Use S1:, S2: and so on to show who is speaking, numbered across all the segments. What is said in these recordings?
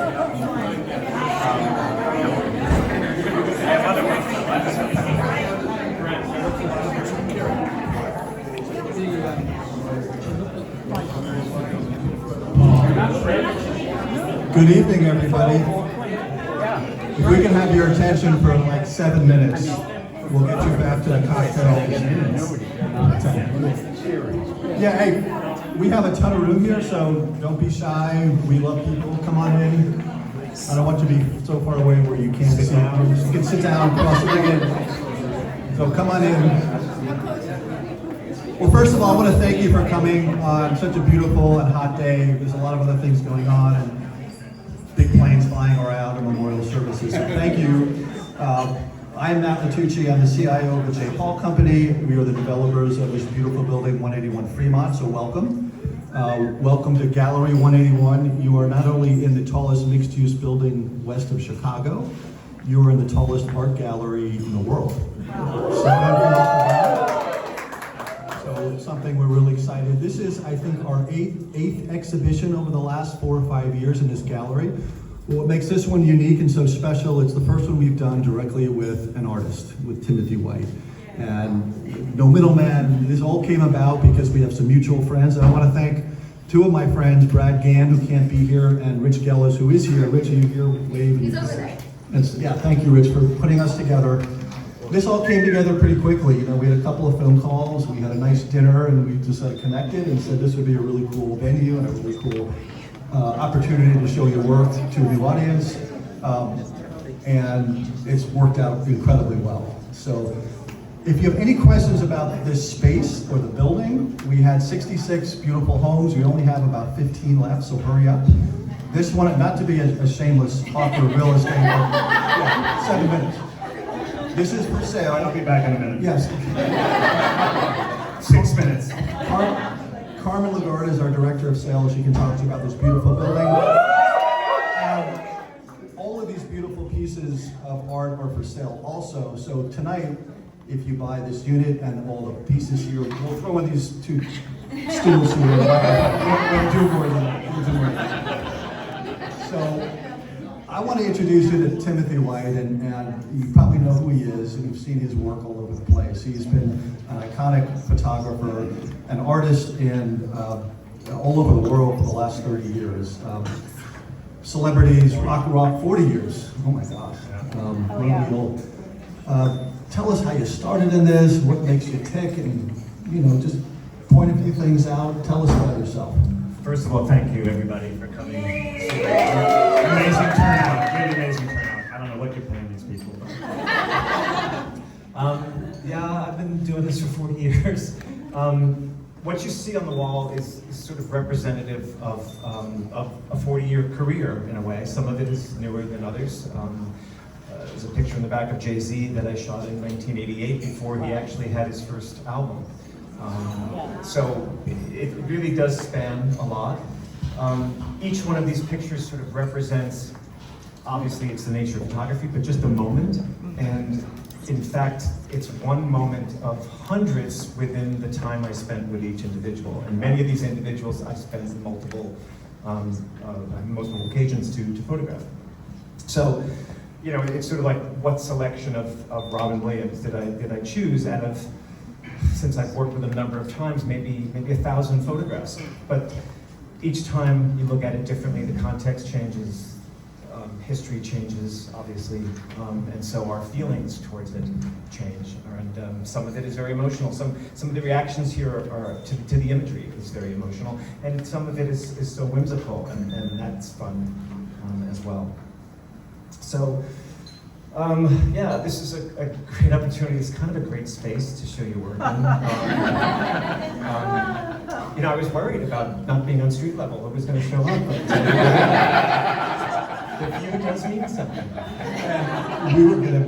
S1: Good evening, everybody. If we can have your attention for like 7 minutes, we'll get you back to the cocktail. Yeah, hey, we have a ton of room here, so don't be shy. We love people. Come on in. I don't want you to be so far away where you can't sit down. You can sit down, cross-legged. So come on in. Well, first of all, I want to thank you for coming on such a beautiful and hot day. There's a lot of other things going on and big planes flying around and memorial services. So thank you. I'm Matt Latucci. I'm the CIO of the J. Paul Company. We are the developers of this beautiful building, 181 Fremont, so welcome. Welcome to Gallery 181. You are not only in the tallest mixed-use building west of Chicago, you are in the tallest art gallery in the world. So something we're really excited. This is, I think, our eighth exhibition over the last 4 or 5 years in this gallery. Well, what makes this one unique and so special, it's the first one we've done directly with an artist, with Timothy White. And no middleman. This all came about because we have some mutual friends. And I want to thank two of my friends, Brad Gann, who can't be here, and Rich Gellis, who is here. Rich, are you here? Wave.
S2: He's over there.
S1: Yeah, thank you, Rich, for putting us together. This all came together pretty quickly. You know, we had a couple of phone calls, we had a nice dinner, and we just connected and said this would be a really cool venue and a really cool opportunity to show your work to a new audience. And it's worked out incredibly well. So if you have any questions about this space or the building, we had 66 beautiful homes. We only have about 15 left, so hurry up. This one, not to be a shameless talker of real estate, but yeah, 7 minutes. This is for sale.
S3: I'll be back in a minute.
S1: Yes.
S3: 6 minutes.
S1: Carmen Lagarde is our director of sales. She can talk to you about this beautiful building. All of these beautiful pieces of art are for sale also. So tonight, if you buy this unit and all the pieces here, we'll throw in these two stools here. We'll do more than that. We'll do more than that. So I want to introduce you to Timothy White, and you probably know who he is, and you've seen his work all over the place. He's been an iconic photographer, an artist in all over the world for the last 30 years. Celebrities, rock, 40 years. Oh my gosh. Really old. Tell us how you started in this, what makes you tick, and just point a few things out. Tell us about yourself.
S3: First of all, thank you everybody for coming. Amazing turnout, really amazing turnout. I don't know what you're paying these people, but yeah, I've been doing this for 40 years. What you see on the wall is sort of representative of a 40-year career in a way. Some of it is newer than others. There's a picture in the back of Jay-Z that I shot in 1988 before he actually had his first album. So it really does span a lot. Each one of these pictures sort of represents, obviously it's the nature of photography, but just a moment. And in fact, it's one moment of hundreds within the time I spent with each individual. And many of these individuals I've spent multiple occasions to photograph. So, it's sort of like what selection of Robin Williams did I choose out of, since I've worked with him a number of times, maybe 1,000 photographs. But each time you look at it differently, the context changes, history changes, obviously, and so our feelings towards it change. And some of it is very emotional. Some of the reactions here are to the imagery is very emotional, and some of it is so whimsical, and that's fun as well. So. Yeah, this is a great opportunity. It's kind of a great space to show your work in. I was worried about not being on street level. Who was going to show up? The view does mean something.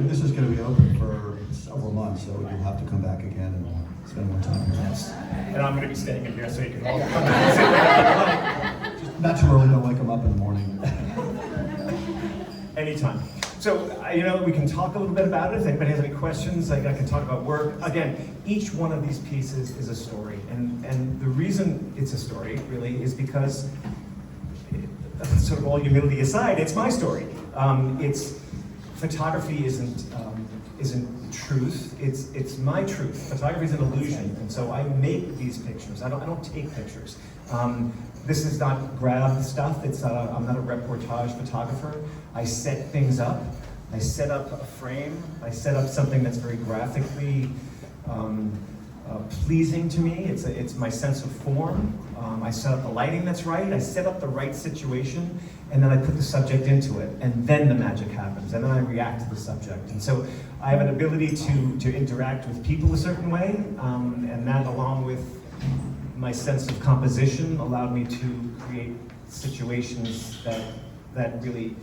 S1: This is going to be open for several months, so you'll have to come back again and spend more time here.
S3: Yes. And I'm going to be staying in here so you can all come back and sit there.
S1: Just not too early, don't wake them up in the morning.
S3: Anytime. So, we can talk a little bit about it. If anybody has any questions, I can talk about work. Again, each one of these pieces is a story. And the reason it's a story, really, is because sort of all humility aside, it's my story. Photography isn't truth. It's my truth. Photography is an illusion, and so I make these pictures. I don't take pictures. This is not grab stuff. I'm not a reportage photographer. I set things up. I set up a frame. I set up something that's very graphically pleasing to me. It's my sense of form. I set up the lighting that's right. I set up the right situation, and then I put the subject into it, and then the magic happens, and then I react to the subject. And so I have an ability to interact with people a certain way, and that, along with my sense of composition, allowed me to create situations that really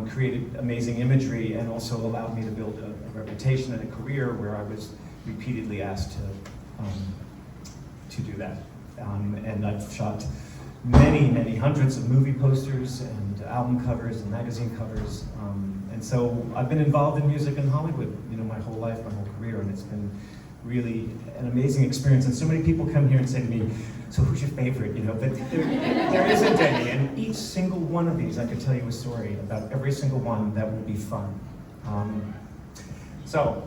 S3: created amazing imagery, and also allowed me to build a reputation and a career where I was repeatedly asked to do that. And I've shot many hundreds of movie posters and album covers and magazine covers. And so I've been involved in music in Hollywood, my whole life, my whole career, and it's been really an amazing experience. And so many people come here and say to me, so who's your favorite? But there isn't any. And each single one of these, I could tell you a story about every single one that will be fun. So,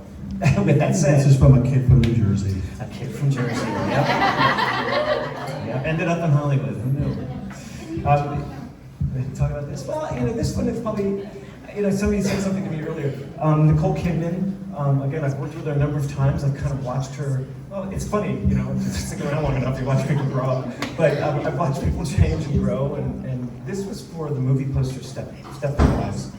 S3: with that said,
S1: this is from a kid from New Jersey.
S3: A kid from Jersey. Yep. Yep. Ended up in Hollywood. Who knew? Talk about this. Well, this one is probably. Somebody said something to me earlier. Nicole Kidman. Again, I've worked with her a number of times. I've kind of watched her. Well, it's funny, sticking around long enough, you watch people grow up. But I've watched people change and grow, and this was for the movie poster Step Class.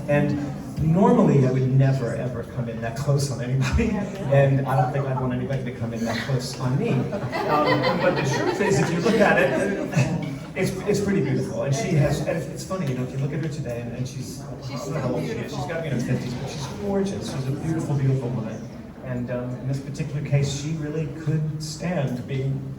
S3: And normally, I would never, ever come in that close on anybody, and I don't think I'd want anybody to come in that close on me. But the truth is, if you look at it, it's pretty beautiful. And she has, and it's funny, if you look at her today, and she's I don't know how old she is. She's got to be in her 50s, but she's gorgeous. She's a beautiful, beautiful woman. And in this particular case, she really could stand being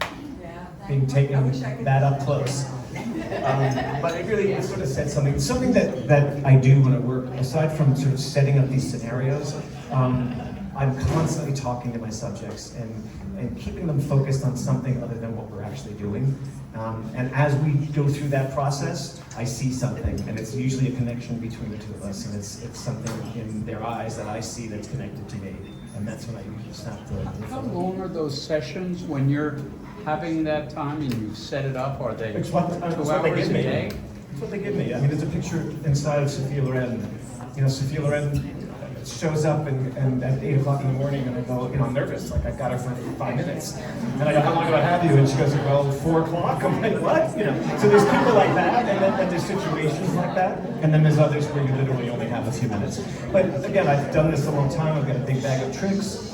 S3: taken that up close. But it sort of said something that I do when I work, aside from sort of setting up these scenarios, I'm constantly talking to my subjects and keeping them focused on something other than what we're actually doing. And as we go through that process, I see something, and it's usually a connection between the two of us, and it's something in their eyes that I see that's connected to me, and that's when I usually snap the
S2: How long are those sessions when you're having that time and you set it up? Are they
S3: It's
S2: 2
S3: what they
S2: hours
S3: give
S2: a
S3: me.
S2: day?
S3: It's what they give me. I mean, there's a picture inside of Sophia Loren. Sophia Loren shows up and at 8 o'clock in the morning, and I go, I'm nervous. Like, I've got her for 5 minutes. And I go, how long do I have you? And she goes, well, 4 o'clock. I'm like, what? So there's people like that, and there's situations like that. And then there's others where you literally only have a few minutes. But again, I've done this a long time. I've got a big bag of tricks.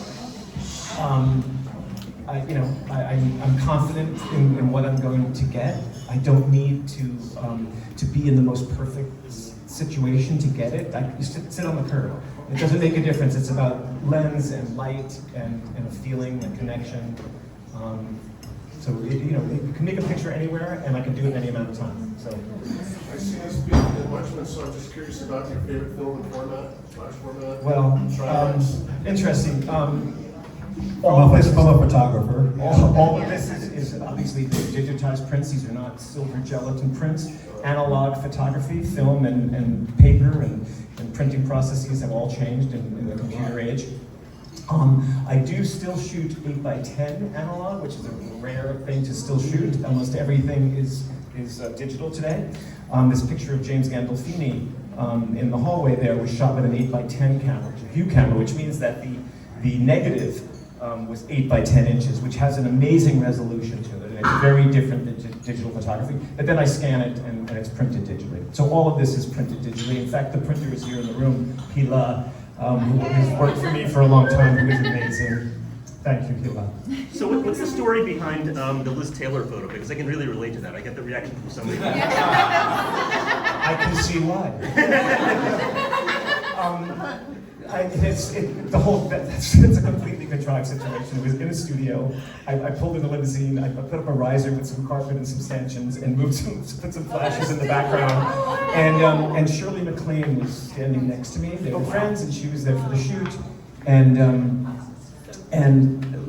S3: I'm confident in what I'm going to get. I don't need to be in the most perfect situation to get it. I just sit on the curb. It doesn't make a difference. It's about lens and light and a feeling and connection. So you can make a picture anywhere, and I can do it in any amount of time. So.
S4: I see this being in Watchmen, so I'm just curious about your favorite film and format, flash format.
S3: Well, interesting.
S1: From a photographer.
S3: All of this is obviously digitized prints. These are not silver gelatin prints. Analog photography, film and paper and printing processes have all changed in the computer age. I do still shoot 8x10 analog, which is a rare thing to still shoot. Almost everything is digital today. This picture of James Gandolfini in the hallway there was shot with an 8x10 camera, a view camera, which means that the negative was 8x10 inches, which has an amazing resolution to it. And it's very different than digital photography. But then I scan it and it's printed digitally. So all of this is printed digitally. In fact, the printer is here in the room, Hila, who has worked for me for a long time, who is amazing. Thank you, Hila.
S5: So what's the story behind the Liz Taylor photo? Because I can really relate to that. I get the reaction from somebody.
S3: I can see why. It's a completely contrived situation. It was in a studio. I pulled in a limousine. I put up a riser with some carpet and some stanchions and put some flashes in the background. And Shirley MacLaine was standing next to me. They were friends, and she was there for the shoot. And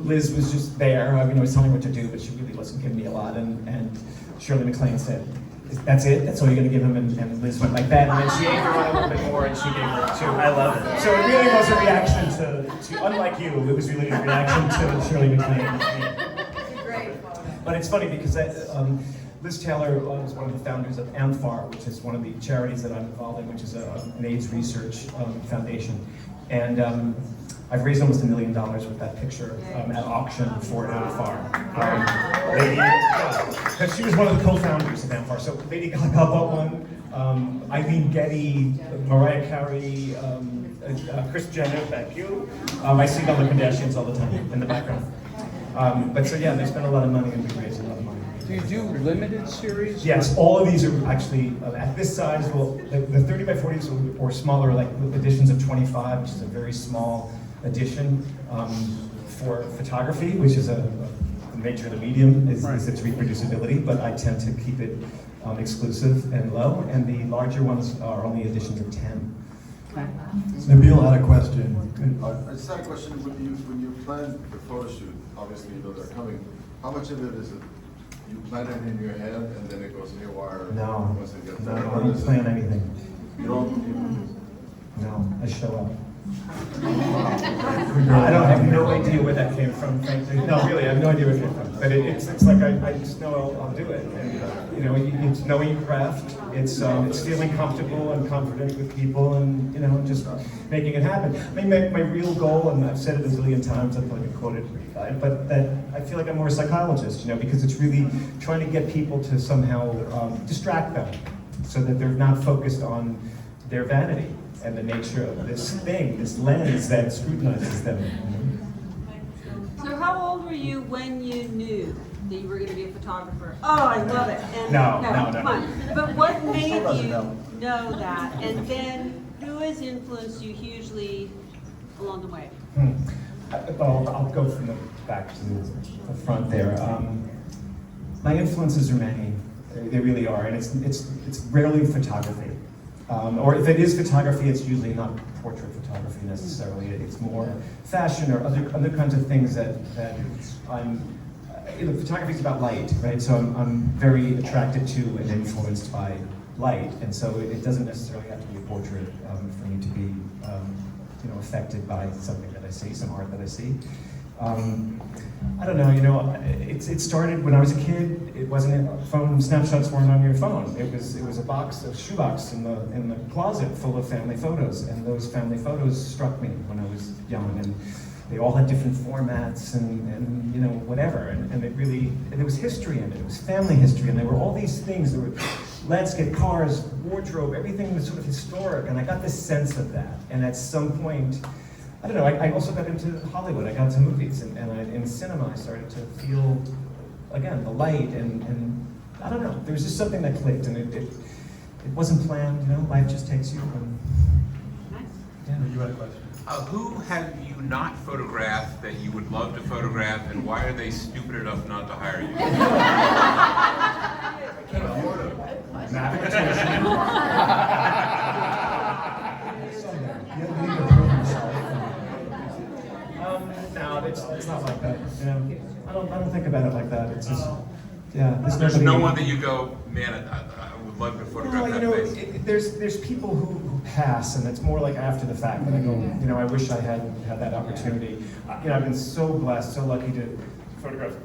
S3: Liz was just there. I was telling her what to do, but she really wasn't giving me a lot. And Shirley MacLaine said, That's it? That's all you're gonna give him? And Liz went like that, and then she ate her one a little bit more, and she gave her two. I love it. So it really was a reaction to unlike you, it was really a reaction to Shirley MacLaine. But it's funny because Liz Taylor was one of the founders of AMFAR, which is one of the charities that I'm involved in, which is an AIDS research foundation. And I've raised almost $1 million with that picture at auction for AMFAR. Because she was one of the co-founders of AMFAR. So Lady Gaga bought one, Eileen Getty, Mariah Carey, Kris Jenner, thank you. I see all the Kardashians all the time in the background. But so yeah, they spent a lot of money and we raised a lot of money.
S2: Do you do limited series?
S3: Yes, all of these are actually at this size. Well, the 30 by 40s or smaller, like editions of 25, which is a very small edition for photography, which is the nature of the medium is its reproducibility. But I tend to keep it exclusive and low, and the larger ones are only editions of 10.
S1: Nabil had a question.
S6: I just had a question. When you plan the photo shoot, obviously you know they're coming. How much of it is it you plan it in your head and then it goes haywire?
S3: No,
S6: Once it gets
S3: no,
S6: there?
S3: I don't plan anything.
S6: You don't.
S3: No, I show up. I don't have no idea where that came from, frankly. No, really, I have no idea where it came from. But it's like I just know I'll do it. And, you know, it's knowing your craft. It's feeling comfortable and confident with people, and just making it happen. I mean, my real goal, and I've said it a zillion times. I feel like I quoted, but that I feel like I'm more a psychologist, because it's really trying to get people to somehow distract them, so that they're not focused on their vanity and the nature of this thing, this lens that scrutinizes them.
S7: So how old were you when you knew that you were going to be a photographer? Oh, I love it. And
S3: No.
S7: Come on. But what made you know that? And then who has influenced you hugely along the way?
S3: Well, I'll go from the back to the front there. My influences are many. They really are, and it's rarely photography. Or if it is photography, it's usually not portrait photography necessarily. It's more fashion or other kinds of things that I'm. Photography is about light, right? So I'm very attracted to and influenced by light, and so it doesn't necessarily have to be a portrait for me to be, affected by something that I see, some art that I see. I don't know. It started when I was a kid. It wasn't phone snapshots weren't on your phone. It was a shoebox in the closet full of family photos, and those family photos struck me when I was young, and they all had different formats and whatever, and there was history in it. It was family history, and there were all these things. There were landscape, cars, wardrobe, everything was sort of historic, and I got this sense of that. And at some point, I don't know, I also got into Hollywood. I got into movies, and in cinema I started to feel, again, the light, and I don't know, there was just something that clicked, and it wasn't planned, life just takes you. And, yeah.
S1: You had a question.
S8: Who have you not photographed that you would love to photograph, and why are they stupid enough not to hire you?
S3: No, it's not like that. I don't think about it like that. It's just,
S8: There's no one that you go, man, I would love to photograph that face.
S3: There's people who pass, and it's more like after the fact that I go, I wish I had that opportunity. I've been so blessed, so lucky to photograph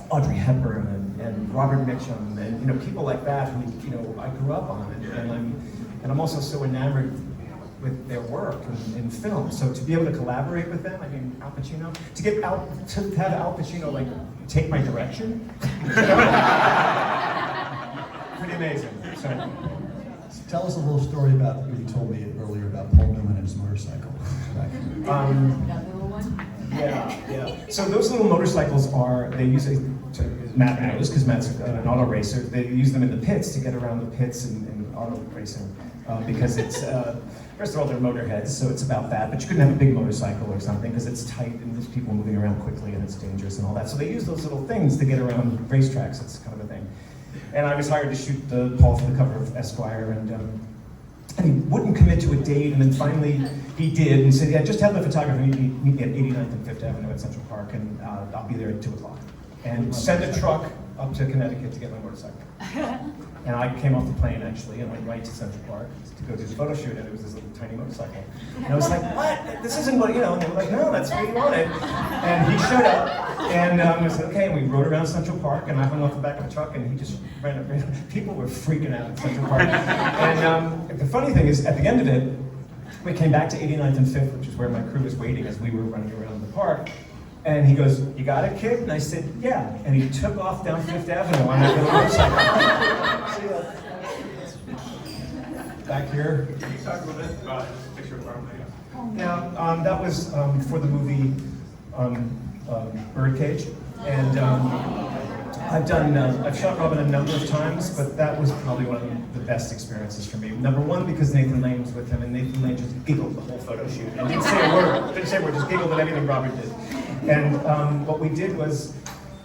S3: Audrey Hepburn and Robert Mitchum and people like that who I grew up on, and I'm also so enamored with their work in film. So to be able to collaborate with them, Al Pacino, to have Al Pacino take my direction, pretty amazing. So,
S1: Tell us a little story about what you told me earlier about Paul Newman and his motorcycle.
S3: Yeah. So those little motorcycles they use Matt knows, because Matt's an auto racer, they use them in the pits to get around the pits in auto racing. Because it's, first of all, they're motorheads, so it's about that, but you couldn't have a big motorcycle or something, because it's tight and there's people moving around quickly and it's dangerous and all that. So they use those little things to get around racetracks. It's kind of a thing. And I was hired to shoot Paul for the cover of Esquire, and he wouldn't commit to a date, and then finally he did, and said, yeah, just have the photographer meet me at 89th and 5th Avenue at Central Park, and I'll be there at 2 o'clock. And send a truck up to Connecticut to get my motorcycle. And I came off the plane actually and went right to Central Park to go do the photo shoot, and it was this little tiny motorcycle. And I was like, what? This isn't what, you know, and they were like, no, that's what you wanted. And he showed up, and I said, okay, and we rode around Central Park, and I hung off the back of the truck, and he just ran up. People were freaking out at Central Park. And the funny thing is, at the end of it, we came back to 89th and 5th, which is where my crew was waiting as we were running around the park. And he goes, you got it, kid? And I said, yeah. And he took off down 5th Avenue on that little motorcycle. See ya. Back here.
S5: Can you talk a little bit about this picture of Robin?
S3: Yeah, that was for the movie Birdcage. And I've shot Robin a number of times, but that was probably one of the best experiences for me. Number one, because Nathan Lane was with him, and Nathan Lane just giggled the whole photo shoot. And didn't say a word, just giggled at everything Robert did. And what we did was,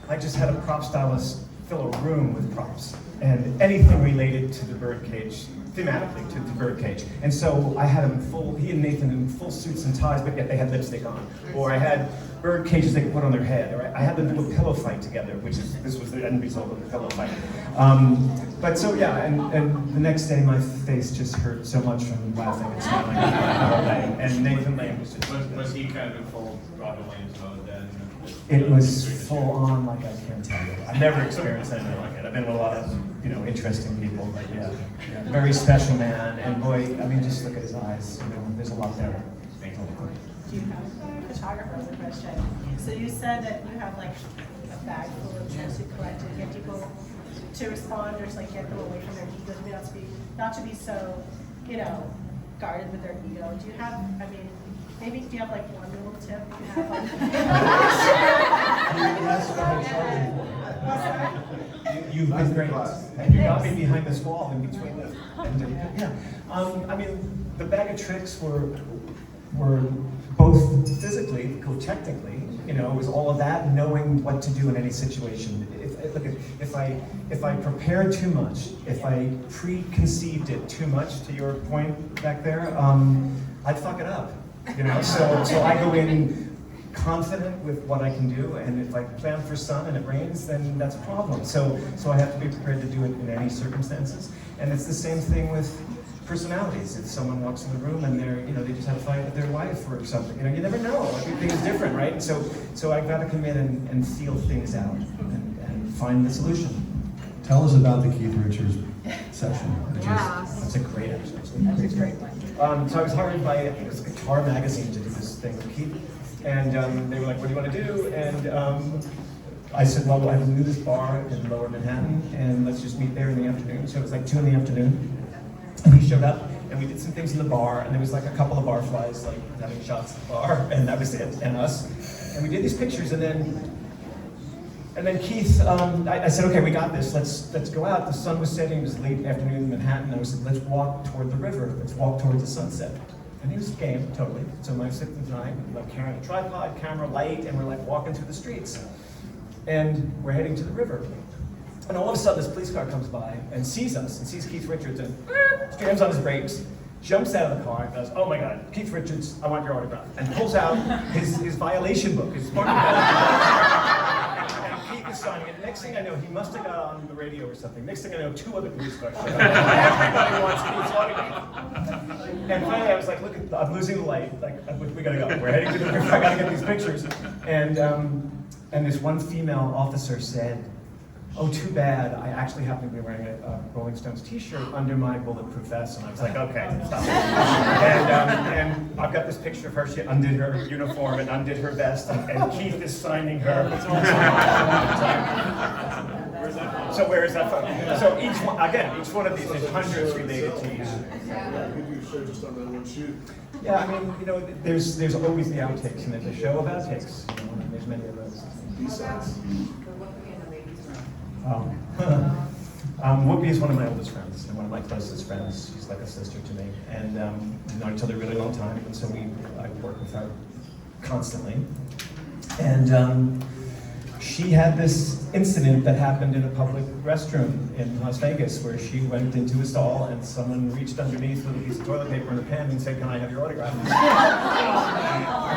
S3: I just had a prop stylist fill a room with props, and anything related to the birdcage, thematically to the birdcage. And so I had him he and Nathan in full suits and ties, but yet they had lipstick on. Or I had bird cages they could put on their head. Or I had them do a pillow fight together, this was the end result of the pillow fight. But so yeah, and the next day my face just hurt so much from laughing and smiling all day. And Nathan Lane was just...
S5: Was he kind of in full Robin Williams mode then?
S3: It was full on, like I can't tell you. I've never experienced anything like it. I've been with a lot of, interesting people, but yeah, very special man. And boy, I mean, just look at his eyes. There's a lot there.
S9: Do you have a photographer with a question? So you said that you have like a bag full of trips you collect to get people to respond or to like get them away from their egos, not to be so, guarded with their ego. Do you have? I mean. Maybe do you have like one little tip you have
S3: You've been great, and you got me behind this wall in between them. Yeah, I mean, the bag of tricks were both physically, technically. It was all of that, knowing what to do in any situation. If I prepared too much, if I preconceived it too much, to your point back there, I'd fuck it up. So I go in confident with what I can do, and if I plan for sun and it rains, then that's a problem. So I have to be prepared to do it in any circumstances. And it's the same thing with personalities. If someone walks in the room and they just had a fight with their wife or something, you never know. Everything is different, right? And so I've got to come in and feel things out and find the solution.
S1: Tell us about the Keith Richards session.
S3: That's a great episode. It's great. So I was hired by, I think it was Guitar Magazine, to do this thing with Keith. And they were like, what do you want to do? And I said, well, I knew this bar in Lower Manhattan, and let's just meet there in the afternoon. So it was like 2 in the afternoon. And he showed up, and we did some things in the bar, and there was like a couple of barflies, like having shots at the bar, and that was it, and us. And we did these pictures, and then Keith, I said, okay, we got this, let's go out. The sun was setting, it was late afternoon in Manhattan, and I said, let's walk toward the river, let's walk towards the sunset. And he was game, totally. So my assistant and I, like carrying a tripod, camera, light, and we're like walking through the streets. And we're heading to the river. And all of a sudden, this police car comes by and sees us, and sees Keith Richards, and jams on his brakes, jumps out of the car, and goes, oh my God, Keith Richards, I want your autograph. And pulls out his violation book, his parking and Keith is signing it. Next thing I know, he must have got on the radio or something. Next thing I know, 2 other police cars show up. Everybody wants Keith's autograph. And finally, I was like, look, I'm losing the light. Like, we gotta go. We're heading to the river. I gotta get these pictures. And this one female officer said, oh, too bad. I actually happen to be wearing a Rolling Stones t-shirt under my bulletproof vest. And I was like, okay, stop it. And I've got this picture of her. She undid her uniform and undid her vest. And Keith is signing her. So where is that photo? So each one of these is hundreds related to you.
S4: Could you show just on that one shoot?
S3: Yeah, I mean, there's always the outtakes, and there's a show of outtakes. And there's many of those.
S4: B-sides.
S3: Whoopi is one of my oldest friends and one of my closest friends. She's like a sister to me, and we've known each other a really long time. And so I work with her constantly. And she had this incident that happened in a public restroom in Las Vegas, where she went into a stall and someone reached underneath with a piece of toilet paper and a pen and said, "Can I have your autograph?" And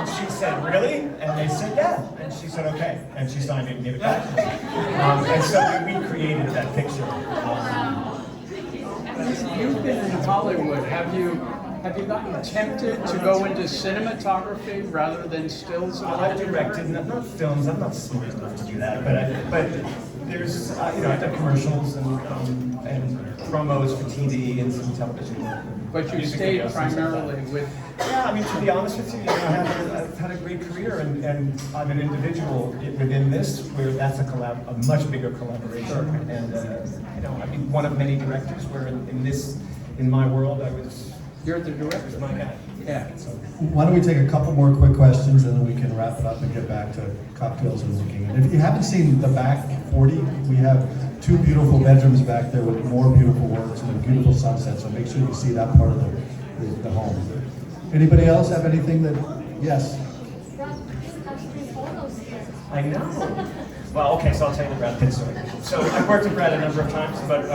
S3: she said, "Really?" And they said, "Yeah." And she said, "Okay." And she signed it and gave it back to me. And so we created that picture.
S2: you've been in Hollywood. Have you gotten tempted to go into cinematography rather than stills?
S3: I've directed, not films, I'm not smart enough to do that, but there's, I've done commercials and promos for TV and some television work.
S2: But you
S3: Music
S2: stayed
S3: videos and stuff like
S2: primarily
S3: that.
S2: with.
S3: Yeah, I mean, to be honest with you, I've had a great career, and I'm an individual within this, where that's a much bigger collaboration. And, I mean, one of many directors where in my world,
S2: You're the director.
S3: was my guy.
S2: Yeah.
S3: So,
S1: Why don't we take a couple more quick questions and then we can wrap it up and get back to cocktails and looking. And if you haven't seen the back 40, we have 2 beautiful bedrooms back there with more beautiful works and a beautiful sunset. So make sure you see that part of the home. Anybody else have anything that? Yes.
S3: I know. Well, okay, so I'll tell you the Brad Pitt story. So I've worked with Brad a number of times, but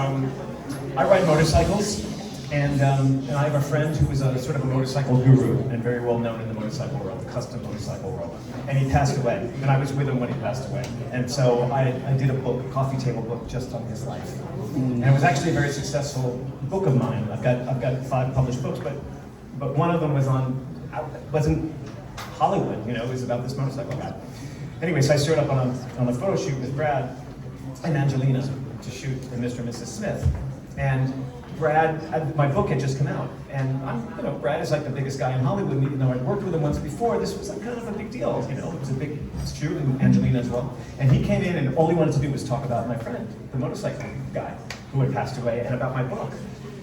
S3: I ride motorcycles, and I have a friend who was a sort of a motorcycle guru and very well known in the motorcycle world, the custom motorcycle world. And he passed away, and I was with him when he passed away. And so I did a book, a coffee table book, just on his life. And it was actually a very successful book of mine. I've got 5 published books, but one of them wasn't Hollywood, it was about this motorcycle guy. Anyway, so I showed up on a photo shoot with Brad and Angelina to shoot Mr. and Mrs. Smith. And Brad, my book had just come out, and Brad is like the biggest guy in Hollywood, and even though I'd worked with him once before, this was like kind of a big deal, it was a big shoot, and Angelina as well. And he came in, and all he wanted to do was talk about my friend, the motorcycle guy, who had passed away, and about my book.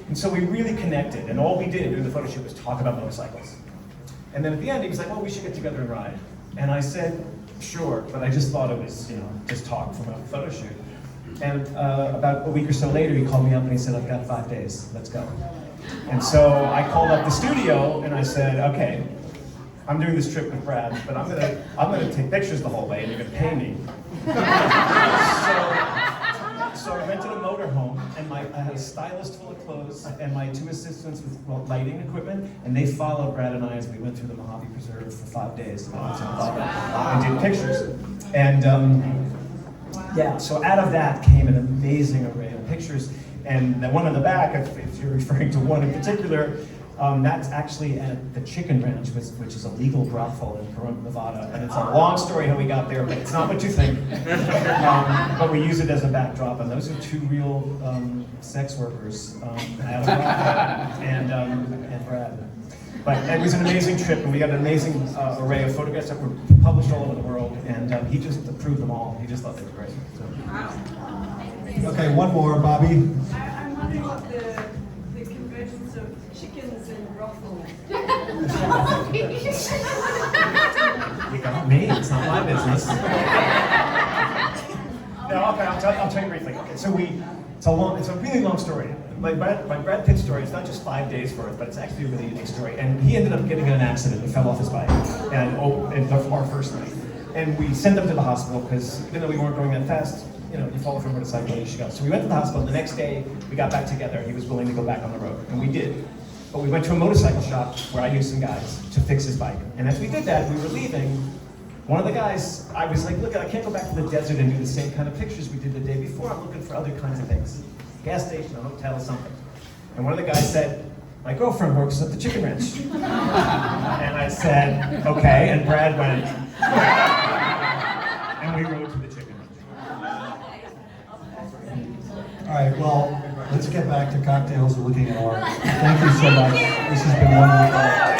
S3: And so we really connected, and all we did during the photo shoot was talk about motorcycles. And then at the end, he was like, well, we should get together and ride. And I said, sure, but I just thought it was, just talk from a photo shoot. And about a week or so later, he called me up and he said, I've got 5 days, let's go. And so I called up the studio and I said, okay, I'm doing this trip with Brad, but I'm gonna take pictures the whole way and you're gonna pay me. So I rented a motorhome, and I had a stylist full of clothes and my 2 assistants with lighting equipment, and they followed Brad and I as we went through the Mojave Preserve for 5 days. And did pictures. And so out of that came an amazing array of pictures. And the one on the back, if you're referring to one in particular, that's actually at the Chicken Ranch, which is a legal brothel in Fremont, Nevada. And it's a long story how we got there, but it's not what you think. But we use it as a backdrop, and those are 2 real sex workers, Adam and Brad. But it was an amazing trip, and we got an amazing array of photographs that were published all over the world, and he just approved them all. He just thought they were great. So.
S1: Okay, one more, Bobby.
S10: I'm wondering what the convergence of chickens and brothel.
S3: You got me, it's not my business. No, okay, I'll tell you briefly. Okay, so it's a really long story. My Brad Pitt story is not just 5 days worth, but it's actually a really unique story. And he ended up getting in an accident and fell off his bike, and our first night. And we sent him to the hospital because even though we weren't going that fast, you fall off a motorcycle, you should go. So we went to the hospital. The next day, we got back together. He was willing to go back on the road, and we did. But we went to a motorcycle shop where I knew some guys to fix his bike. And as we did that, we were leaving. One of the guys, I was like, look, I can't go back to the desert and do the same kind of pictures we did the day before. I'm looking for other kinds of things. Gas station, a hotel, something. And one of the guys said, my girlfriend works at the Chicken Ranch. And I said, okay, and Brad went, and we rode to the Chicken Ranch.
S1: All right, well, let's get back to cocktails and looking at art. Thank you so much. This has been wonderful.